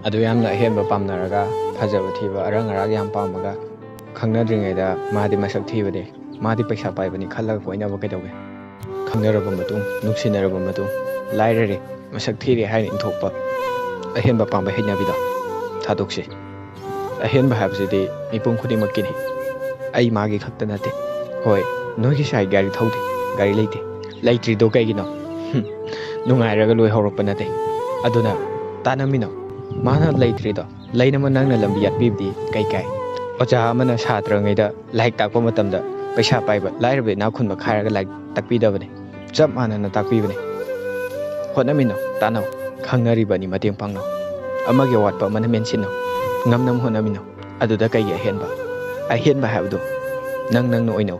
ꯑꯗꯨ ꯌꯥꯝꯅ ꯑꯍꯦꯟꯕ ꯄꯥꯝꯅꯔꯒ ꯐꯖꯕ ꯊꯤꯕ ꯑꯔꯪ ꯑꯔꯥꯛ ꯌꯥꯝ ꯄꯥꯝꯃꯒ ꯈꯪꯅꯗ꯭ꯔꯤꯉꯩꯗ ꯃꯥꯗꯤ ꯃꯁꯛ ꯊꯤꯕꯅꯤ, ꯃꯥꯗꯤ ꯄꯩꯁꯥ ꯄꯥꯏꯕꯅꯤ ꯈꯜꯂꯒ ꯀꯣꯏꯅꯕ ꯀꯩꯗꯧꯒꯦ? ꯈꯪꯅꯔꯕ ꯃꯇꯨꯡ, ꯅꯨꯡꯁꯤꯅꯔꯕ ꯃꯇꯨꯡ, ꯂꯥꯏꯔꯔꯦ, ꯃꯁꯛ ꯊꯤꯔꯦ ꯍꯥꯏꯅ ꯏꯟꯊꯣꯛꯄ ꯑꯍꯦꯟꯕ ꯄꯥꯝꯕ ꯍꯩꯅꯕꯤꯗꯣ ꯊꯥꯗꯣꯛꯁꯤ꯫ ꯑꯍꯦꯟꯕ ꯍꯥꯏꯕꯁꯤꯗꯤ ꯃꯤꯄꯨꯝ ꯈꯨꯗꯤꯡꯃꯛꯀꯤꯅꯤ, ꯑꯩ ꯃꯥꯒꯤ ꯈꯛꯇ ꯅꯠꯇꯦ꯫ ꯍꯣꯏ, ꯅꯣꯏꯒꯤ ꯁꯥꯏ ꯒꯥꯔꯤ ꯊꯧꯗꯦ, ꯒꯥꯔꯤ ꯂꯩꯇꯦ, ꯂꯩꯇ꯭ꯔꯤꯗꯣ ꯀꯩꯒꯤꯅꯣ? ꯅꯨꯡꯉꯥꯏꯔꯒ ꯂꯣꯏ ꯍꯧꯔꯛꯄ ꯅꯠꯇꯦ꯫ ꯑꯗꯨꯅ ꯇꯥꯟꯅꯃꯤꯟꯅꯧ, ꯃꯥꯅ ꯂꯩꯇ꯭ꯔꯤꯗꯣ ꯂꯩꯅꯕ ꯅꯪꯅ ꯂꯝꯕꯤ ꯌꯥꯠꯄꯤꯕꯗꯤ ꯀꯩ ꯀꯥꯏ? ꯑꯣꯖꯥ ꯑꯃꯅ ꯁꯥꯇ꯭ꯔꯉꯩꯗ ꯂꯥꯏꯔꯤꯛ ꯇꯥꯛꯄ ꯃꯇꯝꯗ ꯄꯩꯁꯥ ꯄꯥꯏꯕ ꯂꯥꯏꯔꯕ ꯏꯅꯥꯛ ꯈꯨꯟꯕ ꯈꯥꯏꯔꯒ ꯂꯥꯏꯔꯤꯛ ꯇꯥꯛꯄꯤꯗꯕꯅꯤ, ꯆꯞ ꯃꯥꯟꯅꯅ ꯇꯥꯛꯄꯤꯕꯅꯤ꯫ ꯍꯣꯠꯅꯃꯤꯟꯅꯧ, ꯇꯥꯟꯅꯧ, ꯈꯪꯅꯔꯤꯕꯅꯤ ꯃꯇꯦꯡ ꯄꯥꯡꯅꯧ, ꯑꯃꯒꯤ ꯑꯋꯥꯠꯄ ꯑꯃꯅ ꯃꯦꯟꯁꯤꯟꯅꯧ, ꯉꯝꯅꯕ ꯍꯣꯠꯅꯃꯤꯟꯅꯧ꯫ ꯑꯗꯨꯗ ꯀꯩꯒꯤ ꯑꯍꯦꯟꯕ? ꯑꯍꯦꯟꯕ ꯍꯥꯏꯕꯗꯣ ꯅꯪꯅ ꯑꯣꯏꯅꯧ꯫